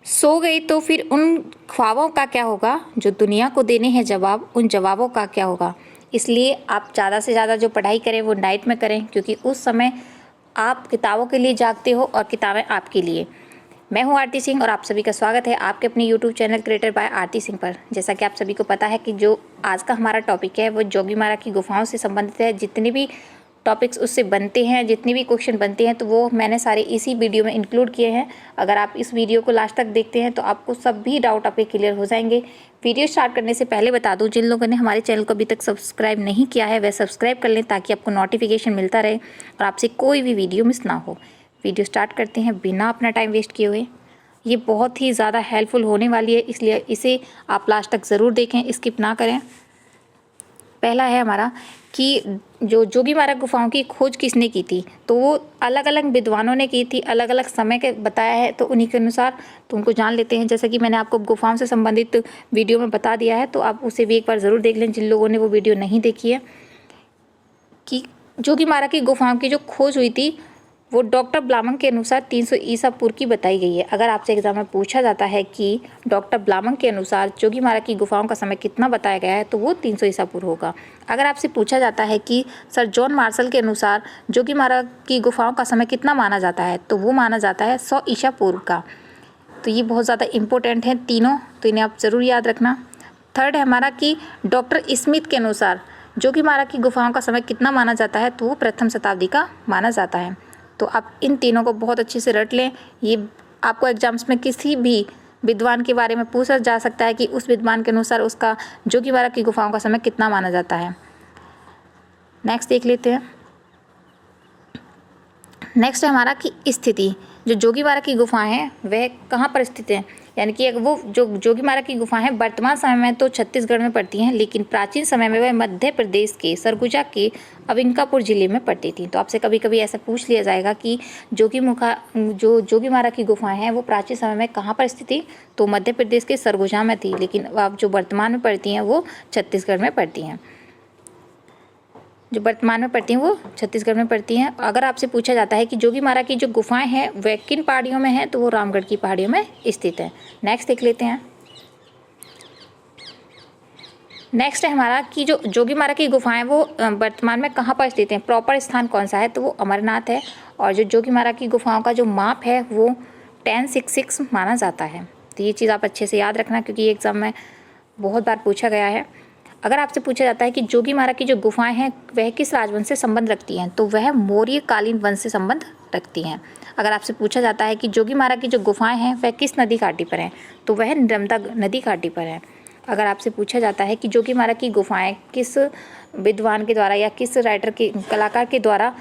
सो गई तो फिर उन ख्वाबों का क्या होगा, जो दुनिया को देने हैं जवाब, उन जवाबों का क्या होगा। इसलिए आप ज़्यादा से ज़्यादा जो पढ़ाई करें वो नाइट में करें, क्योंकि उस समय आप किताबों के लिए जागते हो और किताबें आपके लिए। मैं हूं आरती सिंह और आप सभी का स्वागत है आपके अपने यूट्यूब चैनल क्रिएटेड बाय आरती सिंह पर। जैसा कि आप सभी को पता है कि जो आज का हमारा टॉपिक है वो जोगीमारा की गुफाओं से संबंधित है। जितने भी टॉपिक्स उससे बनते हैं, जितने भी क्वेश्चन बनते हैं, तो वो मैंने सारे इसी वीडियो में इंक्लूड किए हैं। अगर आप इस वीडियो को लास्ट तक देखते हैं तो आपको सभी डाउट आपके क्लियर हो जाएंगे। वीडियो स्टार्ट करने से पहले बता दूं, जिन लोगों ने हमारे चैनल को अभी तक सब्सक्राइब नहीं किया है वह सब्सक्राइब कर लें, ताकि आपको नोटिफिकेशन मिलता रहे और आपसे कोई भी वीडियो मिस ना हो। वीडियो स्टार्ट करते हैं बिना अपना टाइम वेस्ट किए हुए। ये बहुत ही ज़्यादा हेल्पफुल होने वाली है, इसलिए इसे आप लास्ट तक ज़रूर देखें, स्किप ना करें। पहला है हमारा कि जो जोगीमारा गुफाओं की खोज किसने की थी, तो वो अलग अलग विद्वानों ने की थी, अलग अलग समय के बताया है, तो उन्हीं के अनुसार तो उनको जान लेते हैं। जैसा कि मैंने आपको गुफाओं से संबंधित वीडियो में बता दिया है, तो आप उसे भी एक बार ज़रूर देख लें जिन लोगों ने वो वीडियो नहीं देखी है। कि जोगीमारा की गुफाओं की जो खोज हुई थी वो डॉक्टर ब्लामंग के अनुसार 300 ईसा पूर्व की बताई गई है। अगर आपसे एग्जाम में पूछा जाता है कि डॉक्टर ब्लामंग के अनुसार जोगीमारा की गुफाओं का समय कितना बताया गया है, तो वो 300 ईसा पूर्व होगा। अगर आपसे पूछा जाता है कि सर जॉन मार्शल के अनुसार जोगीमारा की गुफाओं का समय कितना माना जाता है, तो वो माना जाता है 100 ईसा पूर्व का। तो ये बहुत ज़्यादा इंपॉर्टेंट है तीनों, तो इन्हें आप ज़रूर याद रखना। थर्ड है हमारा कि डॉक्टर स्मिथ के अनुसार जोगीमारा की गुफाओं का समय कितना माना जाता है, तो वो प्रथम शताब्दी का माना जाता है। तो आप इन तीनों को बहुत अच्छे से रट लें। ये आपको एग्जाम्स में किसी भी विद्वान के बारे में पूछा जा सकता है कि उस विद्वान के अनुसार उसका जोगीमारा की गुफाओं का समय कितना माना जाता है। नेक्स्ट देख लेते हैं। नेक्स्ट है हमारा कि स्थिति, जो जोगीमारा की गुफाएं हैं वह कहाँ पर स्थित हैं, यानी कि वो जो जोगीमारा की गुफाएं हैं वर्तमान समय में तो छत्तीसगढ़ में पड़ती हैं, लेकिन प्राचीन समय में वह मध्य प्रदेश के सरगुजा के अंबिकापुर जिले में पड़ती थी। तो आपसे कभी कभी ऐसा पूछ लिया जाएगा कि जोगीमारा की गुफाएं हैं वो प्राचीन समय में कहाँ पर स्थित थी, तो मध्य प्रदेश के सरगुजा में थी, लेकिन अब जो वर्तमान में पड़ती हैं वो छत्तीसगढ़ में पड़ती हैं। जो वर्तमान में पड़ती हैं वो छत्तीसगढ़ में पड़ती हैं। अगर आपसे पूछा जाता है कि जोगीमारा की जो गुफाएं हैं वे किन पहाड़ियों में हैं, तो वो रामगढ़ की पहाड़ियों में स्थित है। नेक्स्ट देख लेते हैं। नेक्स्ट है हमारा कि जो जोगीमारा की गुफाएं वो वर्तमान में कहाँ पर स्थित हैं, प्रॉपर स्थान कौन सा है, तो वो अमरनाथ है। और जो जोगीमारा की गुफाओं का जो माप है वो 1066 माना जाता है। तो ये चीज़ आप अच्छे से याद रखना, क्योंकि ये एग्जाम में बहुत बार पूछा गया है। अगर आपसे पूछा जाता है कि जोगीमारा की जो गुफाएं हैं वह किस राजवंश से संबंध रखती हैं, तो वह मौर्यकालीन वंश से संबंध रखती हैं। अगर आपसे पूछा जाता है कि जोगीमारा की जो गुफाएं हैं वह किस नदी घाटी पर हैं, तो वह नर्मदा नदी घाटी पर है। अगर आपसे पूछा जाता है कि जोगीमारा की गुफाएं किस विद्वान के द्वारा या किस राइटर के कलाकार के द्वारा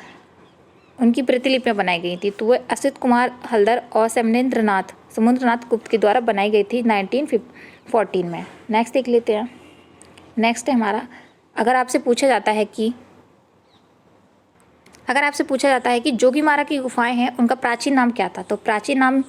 उनकी प्रतिलिपियां बनाई गई थी, तो वह असित कुमार हल्दर और समुद्रनाथ गुप्त के द्वारा बनाई गई थी 1914 में। नेक्स्ट देख लेते हैं। नेक्स्ट है हमारा, अगर आपसे पूछा जाता है कि जोगीमारा की गुफाएं हैं उनका प्राचीन नाम क्या था, तो प्राचीन नाम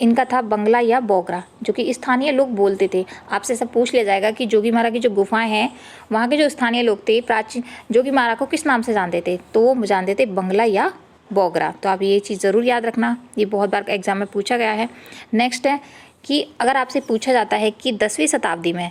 इनका था बंगला या बोगरा, जो कि स्थानीय लोग बोलते थे। आपसे सब पूछ लिया जाएगा कि जोगीमारा की जो गुफाएं हैं वहाँ के जो स्थानीय लोग थे प्राचीन जोगीमारा को किस नाम से जानते थे, तो वो जानते थे बंगला या बोगरा। तो आप ये चीज़ ज़रूर याद रखना, ये बहुत बार एग्जाम में पूछा गया है। नेक्स्ट है कि अगर आपसे पूछा जाता है कि 10वीं शताब्दी में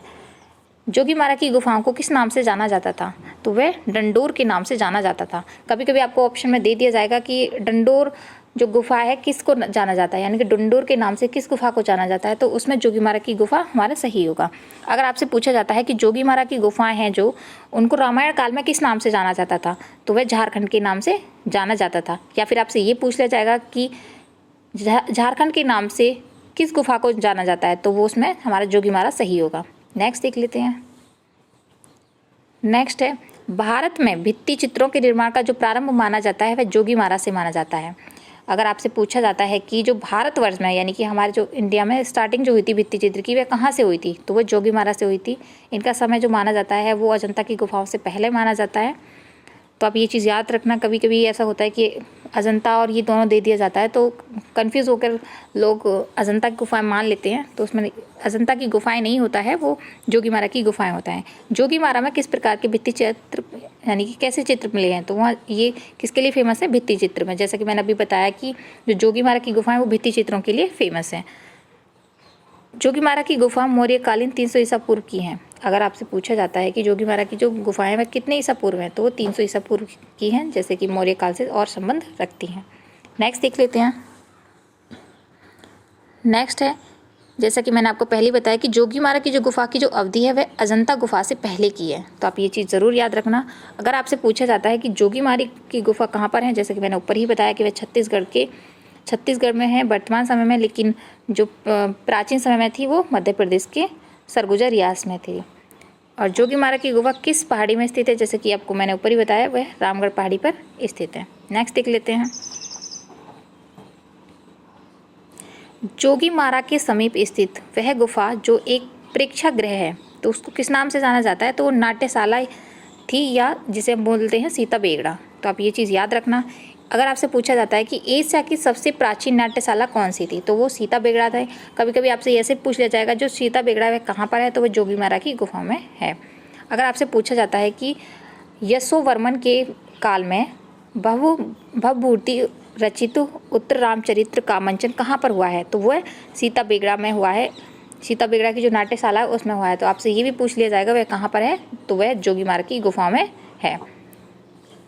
जोगीमारा की गुफाओं को किस नाम से जाना जाता था, तो वह डंडोर के नाम से जाना जाता था। कभी कभी आपको ऑप्शन में दे दिया जाएगा कि डंडोर जो गुफा है किसको जाना जाता है, यानी कि डंडोर के नाम से किस गुफा को जाना जाता है, तो उसमें जोगीमारा की गुफा हमारा सही होगा। अगर आपसे पूछा जाता है कि जोगीमारा की गुफाएं हैं जो उनको रामायण काल में किस नाम से जाना जाता था, तो वह झारखंड के नाम से जाना जाता था। या फिर आपसे ये पूछ लिया जाएगा कि झारखंड के नाम से किस गुफा को जाना जाता है, तो वो उसमें हमारा जोगीमारा सही होगा। नेक्स्ट देख लेते हैं। नेक्स्ट है, भारत में भित्ति चित्रों के निर्माण का जो प्रारंभ माना जाता है वह जोगीमारा से माना जाता है। अगर आपसे पूछा जाता है कि जो भारतवर्ष में यानी कि हमारे जो इंडिया में स्टार्टिंग जो हुई थी भित्ति चित्र की वह कहाँ से हुई थी, तो वह जोगीमारा से हुई थी। इनका समय जो माना जाता है वो अजंता की गुफाओं से पहले माना जाता है। तो आप ये चीज़ याद रखना, कभी कभी ऐसा होता है कि अजंता और ये दोनों दे दिया जाता है तो कंफ्यूज होकर लोग अजंता की गुफाएं मान लेते हैं, तो उसमें अजंता की गुफाएं नहीं होता है, वो जोगीमारा की गुफाएं होता है। जोगीमारा में किस प्रकार के भित्ति चित्र यानी कि कैसे चित्र मिले हैं, तो वहाँ ये किसके लिए फेमस है, भित्ति चित्र में। जैसा कि मैंने अभी बताया कि जो जोगीमारा की गुफाएं वो भित्ति चित्रों के लिए फेमस हैं। जोगीमारा की गुफा मौर्यकालीन 300 ईसा पूर्व की हैं। अगर आपसे पूछा जाता है कि जोगीमारा की जो गुफाएं हैं वह कितने ईसा पूर्व हैं, तो वो 300 ईसा पूर्व की हैं, जैसे कि मौर्य काल से और संबंध रखती हैं। नेक्स्ट देख लेते हैं। नेक्स्ट है, जैसा कि मैंने आपको पहले ही बताया कि जोगीमारा की जो गुफा की जो अवधि है वह अजंता गुफा से पहले की है, तो आप ये चीज़ ज़रूर याद रखना। अगर आपसे पूछा जाता है कि जोगीमारा की गुफा कहाँ पर है, जैसे कि मैंने ऊपर ही बताया कि वह छत्तीसगढ़ में है वर्तमान समय में, लेकिन जो प्राचीन समय में थी वो मध्य प्रदेश के सरगुजा रियासत में थी। और जोगीमारा की गुफा किस पहाड़ी में स्थित है, जैसे कि आपको मैंने ऊपर ही बताया वह रामगढ़ पहाड़ी पर स्थित है। नेक्स्ट देख लेते हैं। जोगीमारा के समीप स्थित वह गुफा जो एक प्रेक्षागृह है, तो उसको किस नाम से जाना जाता है, तो वो नाट्यशाला थी, या जिसे हम बोलते हैं सीता बेगड़ा। तो आप ये चीज़ याद रखना। अगर आपसे पूछा जाता है कि एशिया की सबसे प्राचीन नाट्यशाला कौन सी थी, तो वो सीता बेगड़ा था। कभी कभी आपसे ऐसे पूछ लिया जाएगा जो सीता बेगड़ा है कहाँ पर है, तो वह जोगीमारा की गुफा में है। अगर आपसे पूछा जाता है कि यशोवर्मन के काल में भवभूति रचित उत्तर रामचरित्र का मंचन कहाँ पर हुआ है, तो वह सीता बेगड़ा में हुआ है। सीता बेगड़ा की जो नाट्यशाला है उसमें हुआ है। तो आपसे ये भी पूछ लिया जाएगा वह कहाँ पर है, तो वह जोगीमारा की गुफा में है।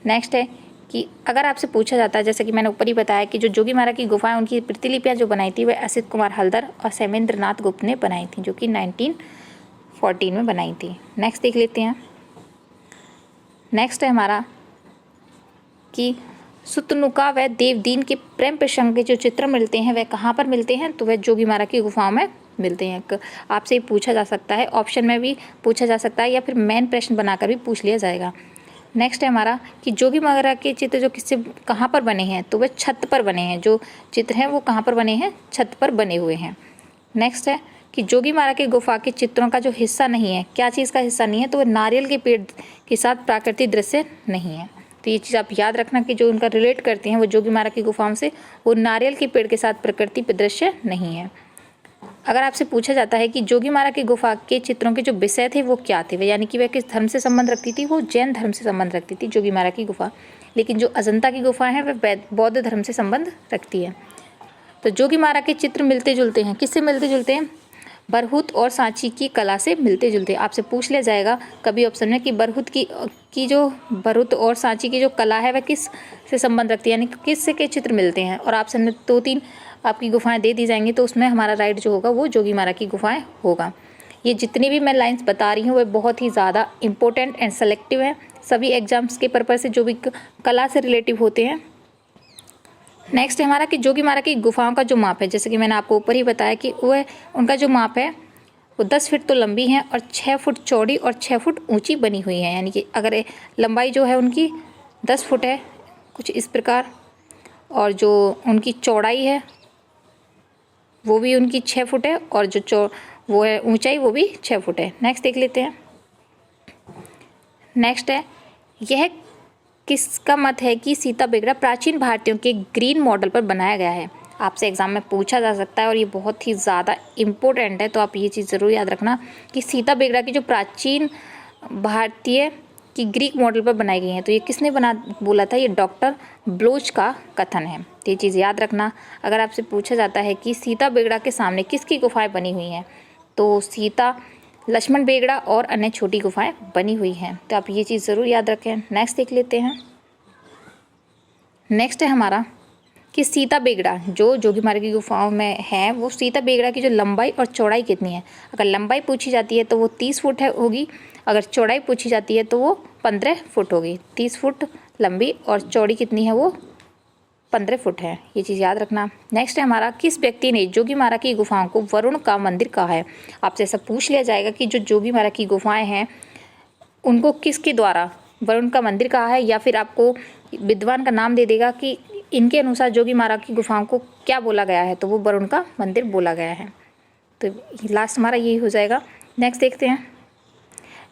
नेक्स्ट है कि अगर आपसे पूछा जाता है, जैसे कि मैंने ऊपर ही बताया कि जो जोगीमारा की गुफाएं उनकी प्रतिलिपियाँ जो बनाई थी वह असित कुमार हल्दर और सैमेंद्रनाथ गुप्त ने बनाई थी, जो कि 1914 में बनाई थी। नेक्स्ट देख लेते हैं। नेक्स्ट है हमारा कि सुतनुका व देवदीन के प्रेम प्रसंग के जो चित्र मिलते हैं वह कहाँ पर मिलते हैं, तो वह जोगीमारा की गुफाओं में मिलते हैं। आपसे पूछा जा सकता है, ऑप्शन में भी पूछा जा सकता है, या फिर मेन प्रश्न बनाकर भी पूछ लिया जाएगा। नेक्स्ट है हमारा कि जोगीमारा के चित्र जो किससे कहाँ पर बने हैं, तो वह छत पर बने हैं। जो चित्र हैं वो कहाँ पर बने हैं, छत पर बने हुए हैं। नेक्स्ट है कि जोगीमारा की गुफा के चित्रों का जो हिस्सा नहीं है, क्या चीज़ का हिस्सा नहीं है, तो वह नारियल के पेड़ के साथ प्राकृतिक दृश्य नहीं है। तो ये चीज़ आप याद रखना कि जो उनका रिलेट करते हैं वो जोगीमारा की गुफाओं से, वो नारियल के पेड़ के साथ प्रकृति दृश्य नहीं है। अगर आपसे पूछा जाता है कि जोगीमारा की गुफा के चित्रों के जो विषय थे वो क्या थे, यानी कि वह किस धर्म से संबंध रखती थी, वो जैन धर्म से संबंध रखती थी जोगीमारा की गुफा। लेकिन जो अजंता की गुफा है वह बौद्ध धर्म से संबंध रखती है। तो जोगीमारा के चित्र मिलते जुलते हैं, किससे मिलते जुलते हैं, बरहुत और सांची की कला से मिलते जुलते। आपसे पूछ लिया जाएगा कभी ऑप्शन में कि बरहुत की जो बरहुत और सांची की जो कला है वह किस से संबंध रखती है, यानी किससे के चित्र मिलते हैं, और ऑप्शन में 2-3 आपकी गुफाएं दे दी जाएंगी, तो उसमें हमारा राइट जो होगा वो जोगीमारा की गुफाएं होगा। ये जितनी भी मैं लाइंस बता रही हूँ वह बहुत ही ज़्यादा इंपॉर्टेंट एंड सेलेक्टिव है, सभी एग्जाम्स के पर्पज़ से जो भी कला से रिलेटिव होते हैं। नेक्स्ट है हमारा कि जोगीमारा की गुफाओं का जो माप है, जैसे कि मैंने आपको ऊपर ही बताया कि वह उनका जो माप है वो 10 फीट तो लंबी है और 6 फुट चौड़ी और 6 फुट ऊंची बनी हुई है। यानी कि अगर लंबाई जो है उनकी 10 फुट है कुछ इस प्रकार, और जो उनकी चौड़ाई है वो भी उनकी 6 फुट है, और जो वो है ऊंचाई वो भी 6 फुट है। नेक्स्ट देख लेते हैं। नेक्स्ट है यह किसका मत है कि सीता बेगड़ा प्राचीन भारतीयों के ग्रीन मॉडल पर बनाया गया है। आपसे एग्जाम में पूछा जा सकता है और ये बहुत ही ज़्यादा इम्पोर्टेंट है, तो आप ये चीज़ ज़रूर याद रखना कि सीता बेगड़ा की जो प्राचीन भारतीय की ग्रीक मॉडल पर बनाई गई हैं, तो ये किसने बोला था, ये डॉक्टर ब्लोच का कथन है। तो ये चीज़ याद रखना। अगर आपसे पूछा जाता है कि सीता बेगड़ा के सामने किसकी गुफाएं बनी हुई हैं, तो सीता लक्ष्मण बेगड़ा और अन्य छोटी गुफाएं बनी हुई हैं, तो आप ये चीज़ ज़रूर याद रखें। नेक्स्ट देख लेते हैं। नेक्स्ट है हमारा कि सीता बेगड़ा जो जोगीमारा की गुफाओं में है, वो सीता बेगड़ा की जो लंबाई और चौड़ाई कितनी है। अगर लंबाई पूछी जाती है तो वो 30 फुट होगी, अगर चौड़ाई पूछी जाती है तो वो 15 फुट होगी। 30 फुट लंबी और चौड़ी कितनी है, वो 15 फुट है। ये चीज़ याद रखना। नेक्स्ट है हमारा किस व्यक्ति ने जोगीमारा की गुफाओं को वरुण का मंदिर कहा है। आपसे ऐसा पूछ लिया जाएगा कि जो जोगीमारा की गुफाएं हैं उनको किसके द्वारा वरुण का मंदिर कहा है, या फिर आपको विद्वान का नाम दे देगा कि इनके अनुसार जोगीमारा की गुफाओं को क्या बोला गया है, तो वो वरुण का मंदिर बोला गया है। तो लास्ट हमारा यही हो जाएगा। नेक्स्ट देखते हैं।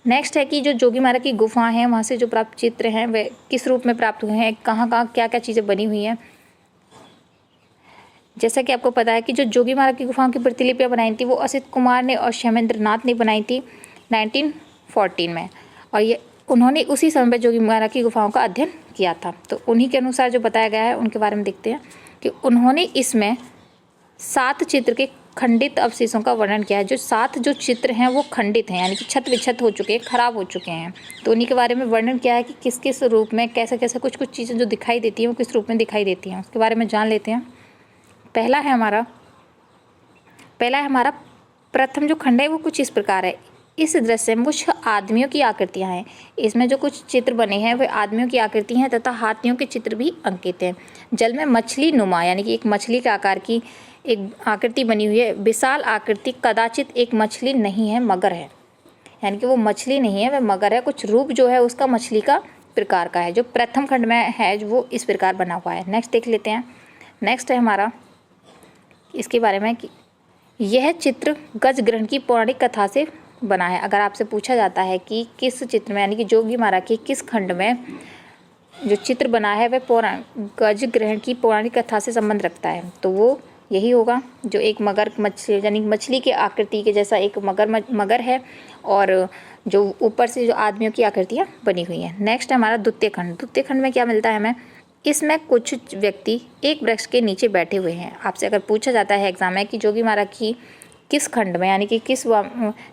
नेक्स्ट है कि जो जोगीमारा की गुफाएं हैं वहाँ से जो प्राप्त चित्र हैं वे किस रूप में प्राप्त हुए हैं, कहाँ कहाँ क्या क्या चीज़ें बनी हुई हैं। जैसा कि आपको पता है कि जो जोगीमारा की गुफाओं की प्रतिलिपियाँ बनाई थी वो असित कुमार ने और क्षेमेंद्रनाथ ने बनाई थी 1914 में, और ये उन्होंने उसी समय पर जोगीमारा की गुफाओं का अध्ययन किया था। तो उन्हीं के अनुसार जो बताया गया है उनके बारे में देखते हैं कि उन्होंने इसमें 7 चित्र के खंडित अवशेषों का वर्णन किया है। जो 7 जो चित्र हैं वो खंडित हैं, यानी कि छत विक्षत हो चुके हैं, खराब हो चुके हैं। तो उन्हीं के बारे में वर्णन किया है कि किस किस रूप में, कैसे कैसे कुछ कुछ चीज़ें जो दिखाई देती हैं वो किस रूप में दिखाई देती हैं, उसके बारे में जान लेते हैं। पहला है हमारा प्रथम जो खंड है वो कुछ इस प्रकार है। इस दृश्य में कुछ आदमियों की आकृतियां हैं। इसमें जो कुछ चित्र बने हैं वे आदमियों की आकृति हैं तथा हाथियों के चित्र भी अंकित हैं। जल में मछली नुमा, यानी कि एक मछली के आकार की एक आकृति बनी हुई है। विशाल आकृति कदाचित एक मछली नहीं है, मगर है, यानी कि वो मछली नहीं है, वह मगर है। कुछ रूप जो है उसका मछली का प्रकार का है। जो प्रथम खंड में है वो इस प्रकार बना हुआ है। नेक्स्ट देख लेते हैं। नेक्स्ट है हमारा इसके बारे में कि यह चित्र गज ग्रहण की पौराणिक कथा से बना है। अगर आपसे पूछा जाता है कि किस चित्र में, यानी कि जोगी महाराज के किस खंड में जो चित्र बना है वह गज ग्रहण की पौराणिक कथा से संबंध रखता है, तो वो यही होगा जो एक मगर मछली, यानी मछली के आकृति के जैसा एक मगर है और जो ऊपर से जो आदमियों की आकृतियाँ बनी हुई हैं। नेक्स्ट है हमारा द्वितीय खंड। द्वितीय खंड में क्या मिलता है हमें? इसमें कुछ व्यक्ति एक वृक्ष के नीचे बैठे हुए हैं। आपसे अगर पूछा जाता है एग्जाम में कि जोगी महाराज की किस खंड में, यानी कि किस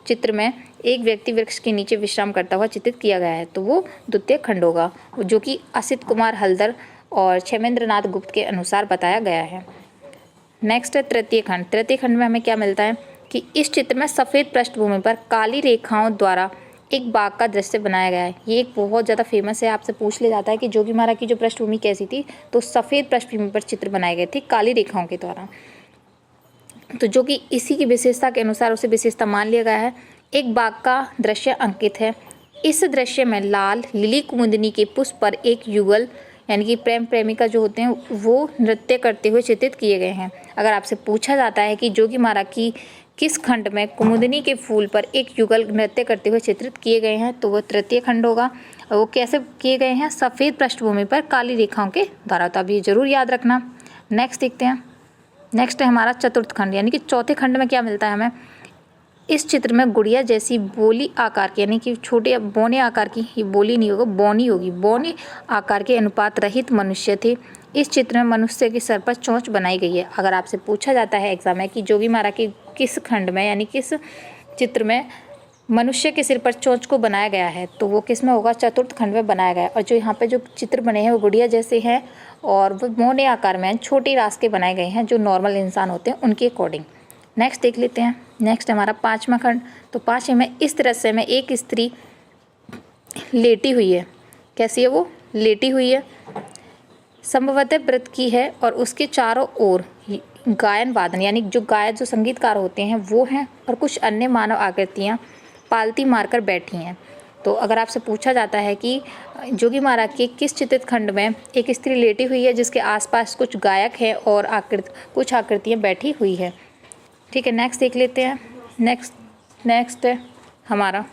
चित्र में एक व्यक्ति वृक्ष के नीचे विश्राम करता हुआ चित्रित किया गया है, तो वो द्वितीय खंड होगा, जो कि असित कुमार हल्दर और क्षेमेंद्रनाथ गुप्त के अनुसार बताया गया है। नेक्स्ट है तृतीय खंड। तृतीय खंड में हमें क्या मिलता है कि इस चित्र में सफ़ेद पृष्ठभूमि पर काली रेखाओं द्वारा एक बाग का दृश्य बनाया गया है। ये एक बहुत ज़्यादा फेमस है। आपसे पूछ लिया जाता है कि जोगी महाराज की जो पृष्ठभूमि कैसी थी, तो सफ़ेद पृष्ठभूमि पर चित्र बनाए गए थे काली रेखाओं के द्वारा, तो जो कि इसी की विशेषता के अनुसार उसे विशेषता मान लिया गया है। एक बाग का दृश्य अंकित है। इस दृश्य में लाल लिली कुमुदिनी के पुष्प पर एक युगल, यानी कि प्रेम प्रेमिका जो होते हैं वो नृत्य करते हुए चित्रित किए गए हैं। अगर आपसे पूछा जाता है कि जोगी महाराज की किस खंड में कुमुदिनी के फूल पर एक युगल नृत्य करते हुए चित्रित किए गए हैं, तो वो तृतीय खंड होगा। और वो कैसे किए गए हैं? सफ़ेद पृष्ठभूमि पर काली रेखाओं के द्वारा। तो अब ये जरूर याद रखना। नेक्स्ट देखते हैं। नेक्स्ट है हमारा चतुर्थ खंड, यानी कि चौथे खंड में क्या मिलता है हमें? इस चित्र में गुड़िया जैसी बोली आकार की, यानी कि छोटे बौने आकार की, ये बोली नहीं होगा बौनी होगी, बौने आकार के अनुपात रहित मनुष्य थे। इस चित्र में मनुष्य के सर पर चोंच बनाई गई है। अगर आपसे पूछा जाता है एग्जाम में कि जोगी महाराज के किस खंड में, यानी किस चित्र में मनुष्य के सिर पर चोंच को बनाया गया है, तो वो किस में होगा? चतुर्थ खंड में बनाया गया है। और जो यहाँ पे जो चित्र बने हैं वो गुड़िया जैसे हैं और वो मोने आकार में छोटे रास्ते बनाए गए हैं जो नॉर्मल इंसान होते हैं उनके अकॉर्डिंग। नेक्स्ट देख लेते हैं। नेक्स्ट हमारा पाँचवा खंड। तो पाँचवें में इस दृश्य में एक स्त्री लेटी हुई है। कैसी है वो? लेटी हुई है, संभवतः व्रत की है और उसके चारों ओर गायन वादन, यानी जो गायक जो संगीतकार होते हैं वो हैं और कुछ अन्य मानव आकृतियाँ पालती मारकर बैठी हैं। तो अगर आपसे पूछा जाता है कि जोगी महाराज के किस चित्रित खंड में एक स्त्री लेटी हुई है जिसके आसपास कुछ गायक हैं और कुछ आकृतियाँ बैठी हुई है। ठीक है, नेक्स्ट देख लेते हैं। नेक्स्ट है हमारा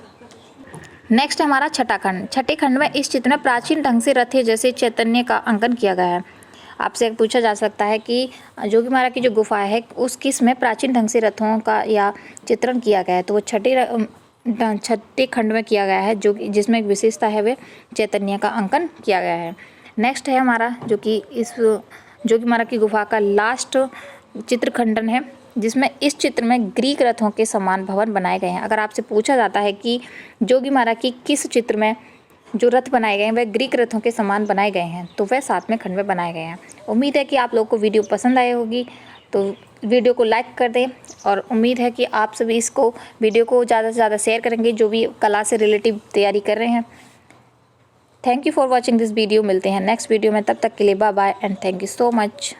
छठा खंड। छठे खंड में इस चित्र में प्राचीन ढंग से रथे जैसे चैतन्य का अंकन किया गया है। आपसे पूछा जा सकता है कि जोगी महाराज की जो गुफा है उस किस में प्राचीन ढंग से रथों का या चित्रण किया गया है, तो वो छठे खंड में किया गया है, जो जिसमें एक विशेषता है वे चैतन्य का अंकन किया गया है। नेक्स्ट है हमारा जो कि इस जोगी महाराज की गुफा का लास्ट चित्र खंडन है, जिसमें इस चित्र में ग्रीक रथों के समान भवन बनाए गए हैं। अगर आपसे पूछा जाता है कि जोगी महाराज की किस चित्र में जो रथ बनाए गए हैं वह ग्रीक रथों के समान बनाए गए हैं, तो वह 7वें खंड में बनाए गए हैं। उम्मीद है कि आप लोगों को वीडियो पसंद आई होगी, तो वीडियो को लाइक कर दें और उम्मीद है कि आप सभी वीडियो को ज़्यादा से ज़्यादा शेयर करेंगे जो भी कला से रिलेटिव तैयारी कर रहे हैं। Thank you for watching this video. मिलते हैं नेक्स्ट वीडियो में, तब तक के लिए bye bye and thank you so much.